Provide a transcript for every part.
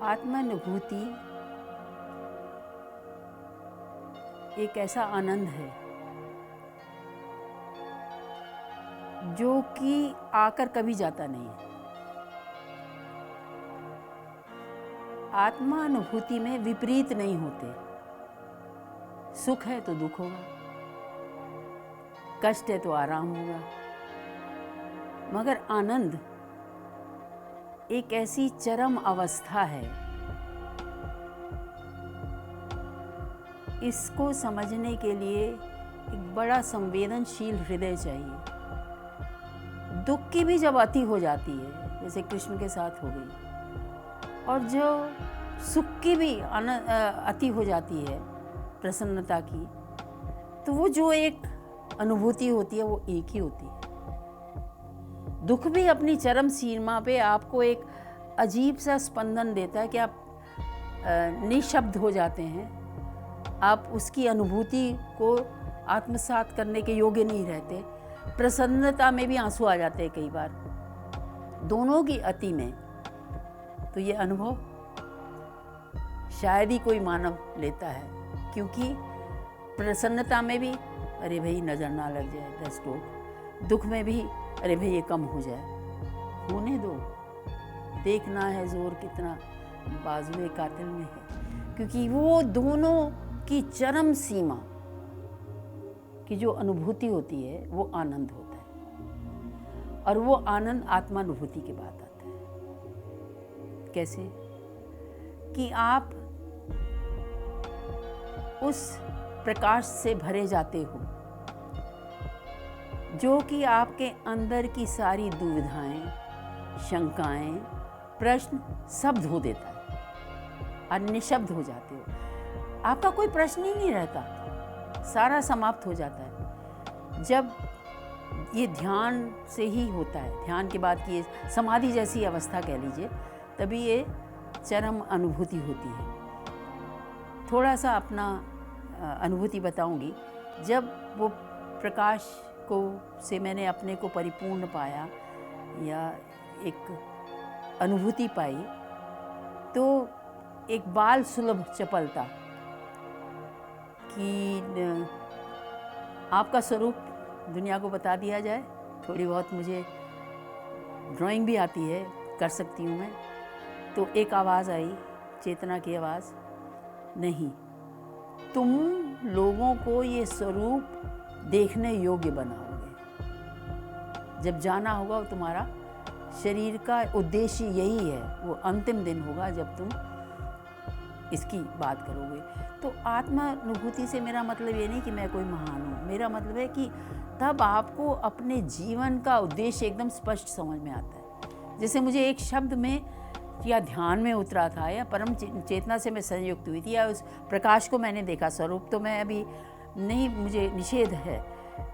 आत्मानुभूति एक ऐसा आनंद है जो कि आकर कभी जाता नहीं है। आत्मानुभूति में विपरीत नहीं होते। सुख है तो दुख होगा, कष्ट है तो आराम होगा, मगर आनंद एक ऐसी चरम अवस्था है, इसको समझने के लिए एक बड़ा संवेदनशील हृदय चाहिए। दुख की भी जब अति हो जाती है, जैसे कृष्ण के साथ हो गई, और जो सुख की भी अति हो जाती है, प्रसन्नता की, तो वो जो एक अनुभूति होती है वो एक ही होती है। दुख भी अपनी चरम सीमा पे आपको एक अजीब सा स्पंदन देता है कि आप निशब्द हो जाते हैं, आप उसकी अनुभूति को आत्मसात करने के योग्य नहीं रहते। प्रसन्नता में भी आंसू आ जाते हैं कई बार, दोनों की अति में। तो ये अनुभव शायद ही कोई मानव लेता है, क्योंकि प्रसन्नता में भी अरे भाई नज़र ना लग जाए, डस्ट हो, दुख में भी अरे भाई ये कम हो जाए, होने दो, देखना है जोर कितना बाजुए कातिल में है। क्योंकि वो दोनों की चरम सीमा की जो अनुभूति होती है वो आनंद होता है, और वो आनंद आत्मानुभूति के बाद आता है। कैसे कि आप उस प्रकाश से भरे जाते हो जो कि आपके अंदर की सारी दुविधाएं, शंकाएं, प्रश्न सब धो देता है, और निशब्द हो जाते हो। आपका कोई प्रश्न ही नहीं रहता, सारा समाप्त हो जाता है। जब ये ध्यान से ही होता है, ध्यान के बाद की ये समाधि जैसी अवस्था कह लीजिए, तभी ये चरम अनुभूति होती है। थोड़ा सा अपना अनुभूति बताऊंगी। जब वो प्रकाश को से मैंने अपने को परिपूर्ण पाया या एक अनुभूति पाई, तो एक बाल सुलभ चपलता कि आपका स्वरूप दुनिया को बता दिया जाए। थोड़ी बहुत मुझे ड्राइंग भी आती है, कर सकती हूँ मैं। तो एक आवाज़ आई, चेतना की आवाज़, नहीं, तुम लोगों को ये स्वरूप देखने योग्य बनाओगे। जब जाना होगा वो तुम्हारा शरीर का उद्देश्य यही है, वो अंतिम दिन होगा जब तुम इसकी बात करोगे। तो आत्मानुभूति से मेरा मतलब ये नहीं कि मैं कोई महान हूँ, मेरा मतलब है कि तब आपको अपने जीवन का उद्देश्य एकदम स्पष्ट समझ में आता है। जैसे मुझे एक शब्द में या ध्यान में उतरा था, या परम चेतना से मैं संयुक्त हुई थी, या उस प्रकाश को मैंने देखा। स्वरूप तो मैं अभी नहीं, मुझे निषेध है।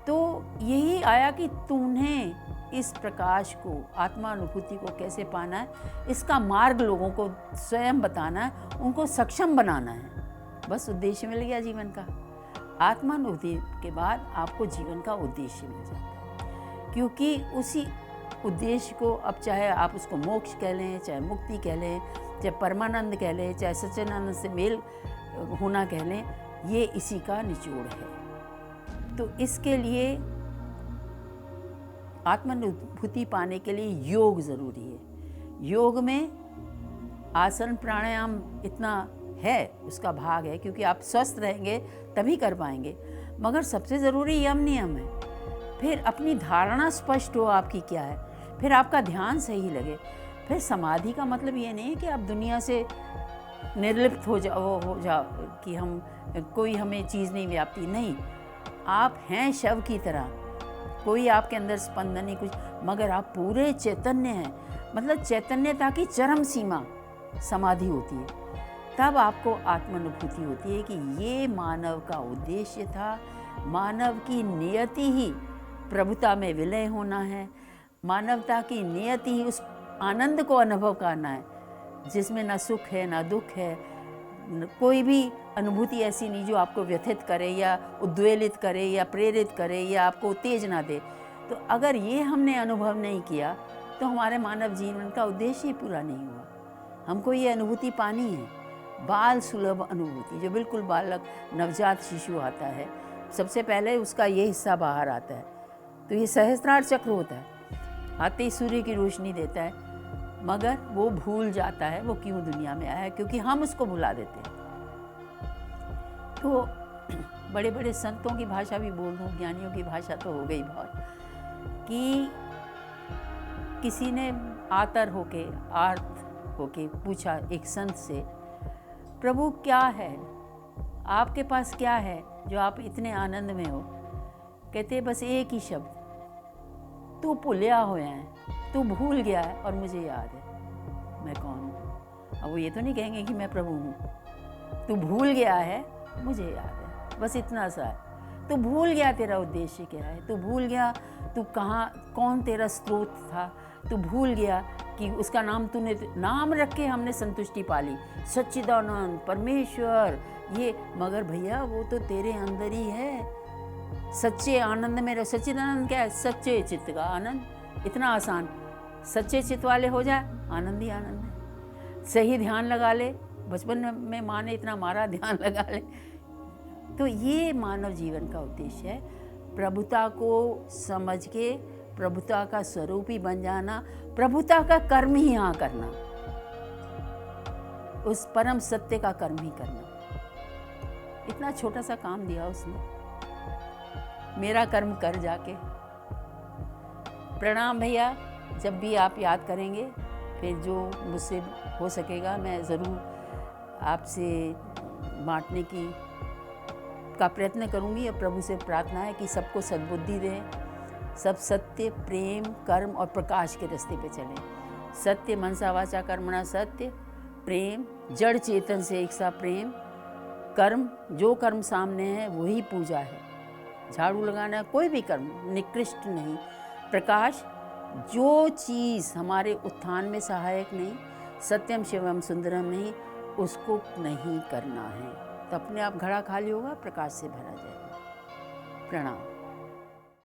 तो यही आया कि तुम्हें इस प्रकाश को, आत्मानुभूति को कैसे पाना है, इसका मार्ग लोगों को स्वयं बताना है, उनको सक्षम बनाना है। बस उद्देश्य मिल गया जीवन का। आत्मानुभूति के बाद आपको जीवन का उद्देश्य मिल जाता है, क्योंकि उसी उद्देश्य को, अब चाहे आप उसको मोक्ष कह लें, चाहे मुक्ति कह लें, चाहे परमानंद कह लें, चाहे सच्चिदानंद से मेल होना कह लें, ये इसी का निचोड़ है। तो इसके लिए आत्मानुभूति पाने के लिए योग ज़रूरी है। योग में आसन प्राणायाम इतना है, उसका भाग है, क्योंकि आप स्वस्थ रहेंगे तभी कर पाएंगे, मगर सबसे ज़रूरी यम नियम है। फिर अपनी धारणा स्पष्ट हो आपकी क्या है, फिर आपका ध्यान सही लगे। फिर समाधि का मतलब ये नहीं है कि आप दुनिया से निर्लिप्त हो जाओ कि हम कोई हमें चीज़ नहीं व्यापती, नहीं। आप हैं शव की तरह, कोई आपके अंदर स्पंदन नहीं कुछ, मगर आप पूरे चैतन्य हैं। मतलब चैतन्यता की चरम सीमा समाधि होती है। तब आपको आत्मानुभूति होती है कि ये मानव का उद्देश्य था, मानव की नियति ही प्रभुता में विलय होना है, मानवता की नियति ही उस आनंद को अनुभव करना है जिसमें ना सुख है ना दुख है, कोई भी अनुभूति ऐसी नहीं जो आपको व्यथित करे या उद्वेलित करे या प्रेरित करे या आपको उत्तेज ना दे। तो अगर ये हमने अनुभव नहीं किया तो हमारे मानव जीवन का उद्देश्य ही पूरा नहीं हुआ। हमको ये अनुभूति पानी है, बाल सुलभ अनुभूति, जो बिल्कुल बालक नवजात शिशु आता है, सबसे पहले उसका ये हिस्सा बाहर आता है। तो ये सहस्त्रार चक्र होता है, आते ही सूर्य की रोशनी देता है, मगर वो भूल जाता है वो क्यों दुनिया में आया है, क्योंकि हम उसको भुला देते हैं। तो बड़े बड़े संतों की भाषा भी बोल दूँ, ज्ञानियों की भाषा तो हो गई बहुत, कि किसी ने आतर होके, आर्त होके पूछा एक संत से, प्रभु क्या है, आपके पास क्या है जो आप इतने आनंद में हो? कहते बस एक ही शब्द, तू भुलिया होया है, तू भूल गया है और मुझे याद है मैं कौन हूँ। अब वो ये तो नहीं कहेंगे कि मैं प्रभु हूँ, तू भूल गया है मुझे याद है, बस इतना सा है। तू भूल गया तेरा उद्देश्य क्या है, तू भूल गया तू कहाँ, कौन तेरा स्रोत था, तू भूल गया कि उसका नाम तूने नाम रख के हमने संतुष्टि पाली, सच्चिदानंद परमेश्वर ये, मगर भैया वो तो तेरे अंदर ही है। सच्चे आनंद में रहो। सच्चिदानंद क्या है? सच्चे चित्त का आनंद। इतना आसान, सच्चे चित्त वाले हो जाए, आनंद ही आनंद है। सही ध्यान लगा ले, बचपन में माँ ने इतना मारा, ध्यान लगा ले। तो ये मानव जीवन का उद्देश्य है, प्रभुता को समझ के प्रभुता का स्वरूप ही बन जाना, प्रभुता का कर्म ही यहाँ करना, उस परम सत्य का कर्म ही करना। इतना छोटा सा काम दिया उसने, मेरा कर्म कर जाके। प्रणाम भैया, जब भी आप याद करेंगे, फिर जो मुझसे हो सकेगा मैं ज़रूर आपसे बांटने का प्रयत्न करूंगी। और प्रभु से प्रार्थना है कि सबको सद्बुद्धि दें, सब सत्य प्रेम कर्म और प्रकाश के रास्ते पे चलें। सत्य मनसा वाचा कर्मणा सत्य, प्रेम जड़ चेतन से एक सा प्रेम, कर्म जो कर्म सामने है वही पूजा है। झाड़ू लगाना कोई भी कर्म निकृष्ट नहीं। प्रकाश जो चीज़ हमारे उत्थान में सहायक नहीं, सत्यम शिवम सुंदरम नहीं, उसको नहीं करना है। तो अपने आप घड़ा खाली होगा, प्रकाश से भरा जाएगा। प्रणाम।